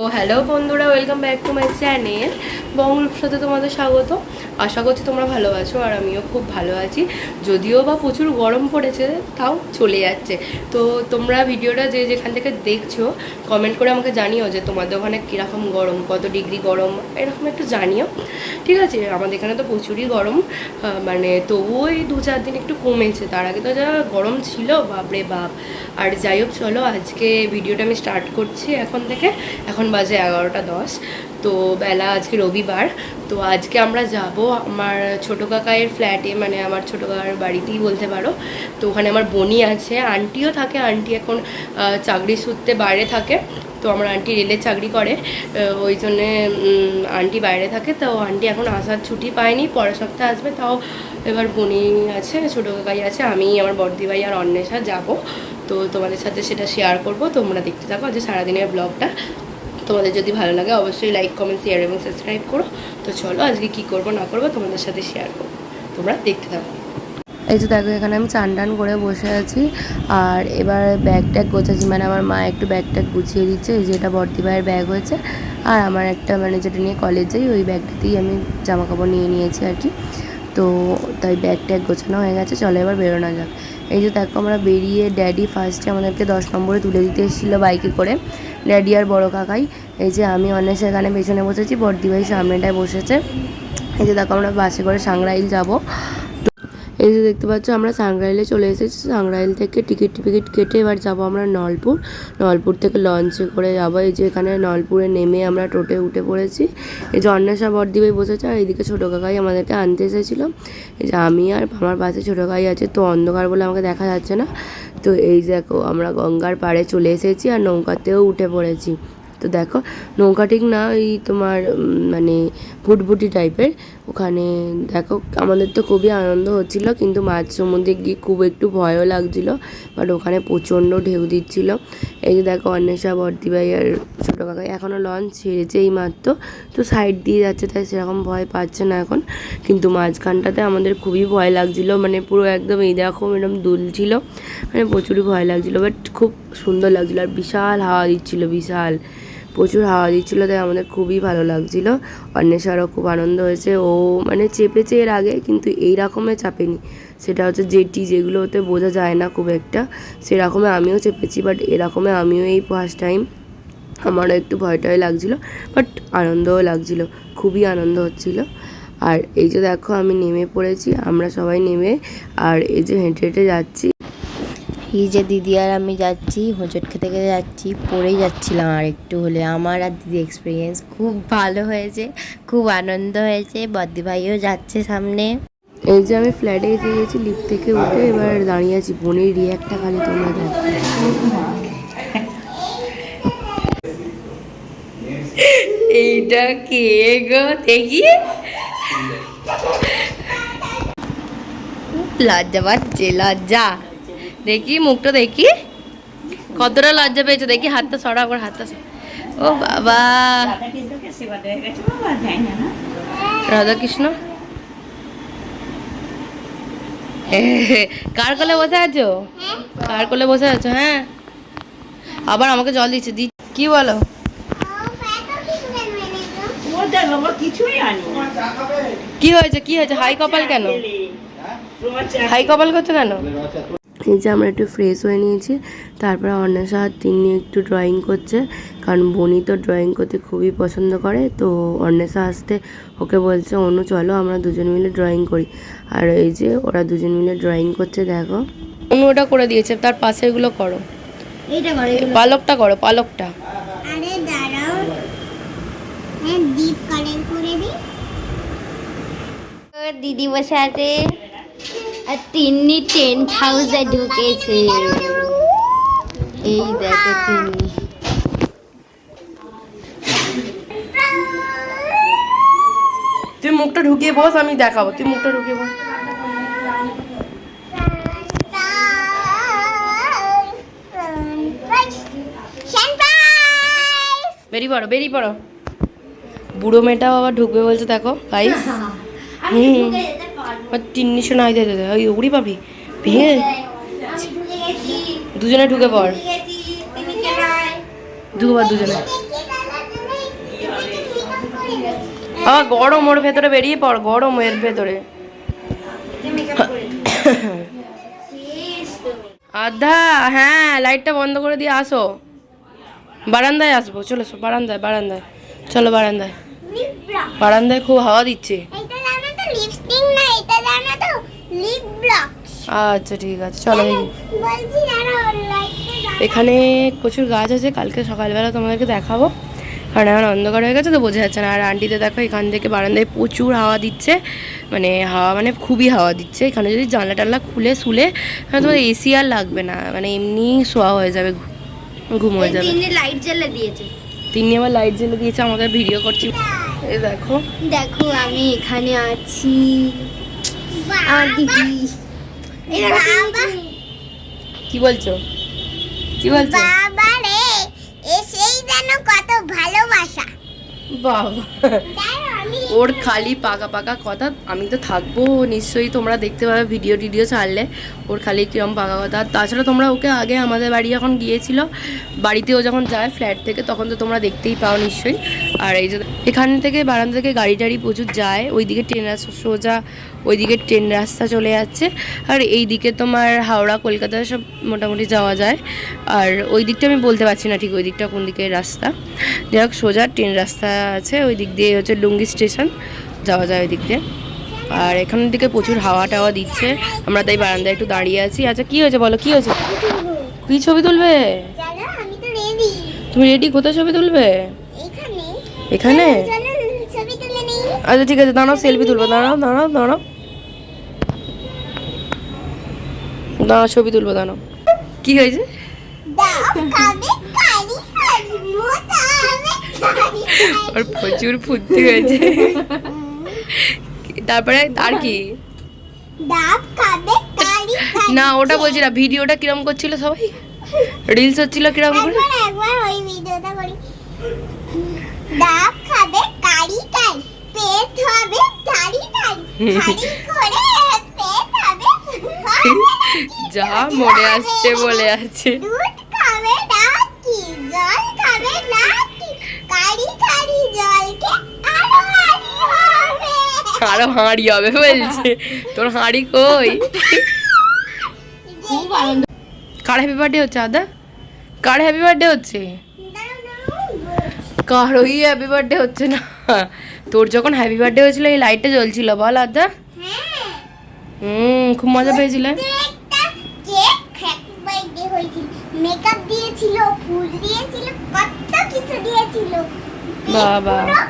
ও hello বন্ধুরা, welcome back to my channel বঙ্গরূপসাতে তোমাদের স্বাগত। আশা করছি তোমরা ভালো আছো আর আমিও খুব ভালো আছি। যদিও বা প্রচুর গরম পড়েছে, তাও চলে যাচ্ছে। তো তোমরা ভিডিওটা যে যেখান থেকে দেখছো কমেন্ট করে আমাকে জানিও যে তোমাদের ওখানে কীরকম গরম, কত ডিগ্রি গরম, এরকম একটু জানিও, ঠিক আছে? আমাদের এখানে তো প্রচুরই গরম, মানে তবুও এই 2-4 দিন একটু কমেছে। তার আগে তো যা গরম ছিল, বাপরে বাপ। আর যাই হোক, চলো আজকে ভিডিওটা আমি স্টার্ট করছি এখন থেকে। এখন বাজে 11:10। তো বেলা আজকে রবিবার। তো আজকে আমরা যাব আমার ছোটো কাকায়ের ফ্ল্যাটে, মানে আমার ছোটো কাকার বাড়িতেই বলতে পারো। তো ওখানে আমার বোনই আছে, আন্টিও থাকে। আন্টি এখন চাকরি সূত্রে বাইরে থাকে। তো আমার আন্টি রেলের চাকরি করে, ওই জন্যে আন্টি বাইরে থাকে। তো আন্টি এখন আসার ছুটি পায়নি, পরের সপ্তাহে আসবে। তাও এবার বোনই আছে, ছোটো কাকাই আছে, আমি, আমার বড়দি ভাই আর অন্বেষা যাব। তো তোমাদের সাথে সেটা শেয়ার করব, তোমরা দেখতে থাকো যে সারাদিনের ব্লগটা। তোমাদের যদি ভালো লাগে অবশ্যই লাইক, কমেন্ট, শেয়ার এবং সাবস্ক্রাইব করো। তো চলো আজকে কি করব না করবো তোমাদের সাথে শেয়ার করবো, তোমরা দেখতে থাকো। এই যে দেখো, এখানে আমি চান টান করে বসে আছি আর এবার ব্যাগ ট্যাগ গোছাচ্ছি। মানে আমার মা একটু ব্যাগ ট্যাগ গুছিয়ে দিচ্ছে। এই যে এটা বড়দি ভাইয়ের ব্যাগ হয়েছে, আর আমার একটা মানে যেটা নিয়ে কলেজ যাই ওই ব্যাগটাতেই আমি জামা কাপড় নিয়ে নিয়েছি আর কি। তো তাই ব্যাগ ট্যাগ গোছানো হয়ে গেছে, চলো এবার বেরোনো যাক। এই যে দেখো, আমরা বেরিয়ে ড্যাডি ফার্স্টে আমাদেরকে 10 নম্বরে তুলে দিতে এসেছিলো বাইকে করে, ড্যাডি আর বড় কাকাই। এই যে আমি অনেক সেখানে পেছনে বসেছি, বড়দি ভাই সামনেটায় বসেছে। এই যে দেখো, আমরা বাসে করে সাংগ্রাইল যাব। এই যে দেখতে পাচ্ছ, আমরা সাংগ্রাইলে চলে এসেছি। সাংগ্রাইল থেকে টিকিট কেটে এবার যাব আমরা নলপুর। নলপুর থেকে লঞ্চে করে যাবো। এই যে এখানে নলপুরে নেমে আমরা টোটে উঠে পড়েছি। এই যে অন্বেষা বড়দি ভাই বসেছে, আর এইদিকে ছোটো কাকাই আমাদেরকে আনতে এসেছিলো। এই যে আমি আর আমার পাশে ছোটো কাকাই আছে, তো অন্ধকার বলে আমাকে দেখা যাচ্ছে না। তো এই দেখো, আমরা গঙ্গার পাড়ে চলে এসেছি আর নৌকাতেও উঠে পড়েছি। তো দেখো, নৌকা ঠিক না, ওই তোমার মানে ফুটফুটি টাইপের। ওখানে দেখো, আমাদের তো খুবই আনন্দ হচ্ছিল, কিন্তু মাঝ সমুদ্রে গিয়ে খুব একটু ভয়ও লাগছিল। বাট ওখানে প্রচণ্ড ঢেউ দিচ্ছিল। এই যে দেখো, অন্বেষা, বড়দি ভাই আর ছোটো কাকাই এখনও লঞ্চ ছেড়েছে এই মাত্র। তো সাইড দিয়ে যাচ্ছে, তাই সেরকম ভয় পাচ্ছে না এখন। কিন্তু মাঝখানটাতে আমাদের খুবই ভয় লাগছিল, মানে পুরো একদম এই দেখো এরকম দুলছিল, মানে প্রচুরই ভয় লাগছিল। বাট খুব সুন্দর লাগছিলো, আর বিশাল হাওয়া দিচ্ছিল, বিশাল প্রচুর হাওয়া দিচ্ছিলো, তাই আমাদের খুবই ভালো লাগছিলো। অন্বেষারও খুব আনন্দ হয়েছে, ও মানে চেপেছে এর আগে, কিন্তু এই রকমের চাপেনি। সেটা হচ্ছে জেটি, যেগুলো ওতে বোঝা যায় না খুব একটা, সেরকমে আমিও চেপেছি। বাট এরকমে আমিও এই ফার্স্ট টাইম, আমারও একটু ভয়টাই লাগছিলো, বাট আনন্দও লাগছিলো, খুবই আনন্দ হচ্ছিলো। আর এই যে দেখো, আমি নেমে পড়েছি, আমরা সবাই নেমে আর এই যে হেঁটে হেঁটে যাচ্ছি। এই যে দিদি আর আমি যাচ্ছি, হোঁচট খেতে খেতে যাচ্ছি, পড়েই যাচ্ছিলাম। আর একটু হলে আমার আর দিদি এক্সপিরিয়েন্স খুব ভালো হয়েছে, খুব আনন্দ হয়েছে। বদ্দি ভাইও যাচ্ছে সামনে। এই যে আমি ফ্ল্যাটে এসে গেছি, লিফট থেকে উঠে এবার দাঁড়িয়ে আছি। বোনের রিয়াক্টটা খালি তোমরা দেখো। এইটা কে গো দেখি? লজ্জা পাচ্ছে, লজ্জা। দেখি মুখটা, দেখি কতটা লজ্জা পেয়েছো, দেখি হাতটা সরা, আবার হাতটা সরা। ও বাবা, রাধাকৃষ্ণ কার কোলে বসে আছো? কার কোলে বসে আছো? হ্যাঁ, আবার আমাকে জল দিচ্ছে। কি বলো? কি হয়েছে, কি হয়েছে? হাই কপাল কেন? হাই কপাল করছো কেন? এই যে আমরা একটু ফ্রেশ হয়ে নিয়েছি, তারপরে অন্বেষা আর তিনি একটু ড্রয়িং করছে, কারণ বনি তো ড্রয়িং করতে খুবই পছন্দ করে। তো অন্বেষা আসতে ওকে বলছে, অনু চলো আমরা দুজন মিলে ড্রয়িং করি। আর এই যে ওরা দুজন মিলে ড্রয়িং করছে, দেখো। অনু ওটা করে দিয়েছে, তার পাশেরগুলো করো, পালকটা করো, পালকটা। আরে দাঁড়াও, ডিপ কালার করে দিই। দিদি বসে আছে আর তিনি টেন্ট হাউসে ঢুকেছে। এই দেখো তিনি, তুই মুখটা ঢুকিয়ে বস, আমি দেখাবো। তুই মুখটা ঢুকিয়ে বস। বেরিয়ে পড়ো, বেরিয়ে পড়ো। বুড়ো মেয়েটাও আবার ঢুকবে বলছে, দেখো গাইস। তিন্নি শোনা দে দে, ওই উড়ি পাবি ভেঙে। দুজনে ঢুকে পড়, ঢুকে পড় দুজনে। গরম ওর ভেতরে বেরিয়ে পড়, গরম এর ভেতরে। আধা, হ্যাঁ লাইটটা বন্ধ করে দিয়ে আসো, বারান্দায় আসবো, চলো বারান্দায়, বারান্দায় চলো, বারান্দায়, বারান্দায় খুব হাওয়া দিচ্ছে। এটা জানো তো লিপস্টিক না, এটা জানো তো লিপ ব্লক। আচ্ছা ঠিক আছে, চলো। বলছি দাঁড়াও, লাইটটা এখানে প্রচুর গাছ আছে, কালকে সকালবেলা তোমাদেরকে দেখাবো, কারণ এখন অন্ধকার হয়ে গেছে তো বোঝা যাচ্ছে না। আর আন্টিতে দেখো এখান থেকে বারান্দায় প্রচুর হাওয়া দিচ্ছে, মানে হাওয়া মানে খুবই হাওয়া দিচ্ছে। এখানে যদি জানলা টানলা খুলে শুলে তোমার এসি আর লাগবে না, মানে এমনি শোয়া হয়ে যাবে, ঘুম হয়ে যাবে। লাইট জ্বালা দিয়েছে, তিনি আবার লাইট জ্বেলে দিয়েছে, আমাদের ভিডিও করছি। এই দেখো, দেখো আমি এখানে আছি আর দিদি। এই দেখো বাবা, কি বলছো, কি বলছো? বাবা রে, এসেই যেন কত ভালোবাসা। বাবা, দাঁড়াও আমি ওর খালি পাকা পাকা কথা। আমি তো থাকবো নিশ্চয়ই, তোমরা দেখতে পাবে ভিডিও টিডিও ছাড়লে, ওর খালি কিরম পাকা কথা। আর তাছাড়া তোমরা ওকে আগে আমাদের বাড়ি যখন গিয়েছিল, বাড়িতে ও যখন যায় ফ্ল্যাট থেকে, তখন তো তোমরা দেখতেই পাও নিশ্চয়ই। আর এই যে এখান থেকে বারান্দা থেকে গাড়ি টাড়ি প্রচুর যায়, ওইদিকে ট্রেন রাস্তা সোজা, ওইদিকে ট্রেন রাস্তা চলে যাচ্ছে। আর এই দিকে তোমার হাওড়া কলকাতা সব মোটামুটি যাওয়া যায়। আর ওই দিকটা আমি বলতে পারছি না ঠিক ওই দিকটা কোন দিকে রাস্তা, যাই হোক সোজা ট্রেন রাস্তা আছে, ওই দিক দিয়ে হচ্ছে লুঙ্গি স্টেশন যাওয়া যায় ওই দিক দিয়ে। আর এখানের দিকে প্রচুর হাওয়া টাওয়া দিচ্ছে, আমরা তাই বারান্দায় একটু দাঁড়িয়ে আছি। আচ্ছা কি হয়েছে বলো, কি হয়েছে, কি ছবি তুলবে? চলো, আমি তো রেডি। তুমি রেডি? কোথায় ছবি তুলবে? এখানে এখানে? চলো ছবি তুলে নেই। আচ্ছা ঠিক আছে, দাঁড়াও সেলফি তুলবো, দাঁড়াও দাঁড়াও দাঁড়াও দাঁড়াও, ছবি তুলবো, দাঁড়াও। কি হয়েছে? দাও খাবে কালি কালি মোটা হবে কালি ওর প্রচুর ফুর্তি হয়েছে। তারপরে আর কি? ডাব খাবে কালি কালি। না ওটা বলছি না, ভিডিওটা কিরম করছিল সবাই, রিলস হচ্ছিল কিরম করে? একবার ওই ভিডিওটা করি। ডাব খাবে কালি কালি, পেট হবে ধারি ধারি, ধারি করে পেট হবে। যা মনে আসছে বলে আছে। দুধ খাবে নাকি, জল খাবে নাকি, কারি কারি জলকে আরো হাঁড়ি হবে। আরো হাঁড়ি হবে বলছে, তোর হাঁড়ি কই? খুব আনন্দ। কার হ্যাপি বার্থডে হচ্ছে আদা? কার হ্যাপি বার্থডে হচ্ছে? দাঁড়াও, দাঁড়াও, কারোই হ্যাপি বার্থডে হচ্ছে না। তোর যখন হ্যাপি বার্থডে হয়েছিল এই লাইটটা জ্বলছিল বল আদা? হ্যাঁ, খুব মজা পেয়েছিলে? একটা কেক হ্যাপি বার্থডে হয়েছিল, মেকআপ দিয়েছিল, ফুল দিয়েছিল, কত কিছু দিয়েছিল। বাবা। পুরো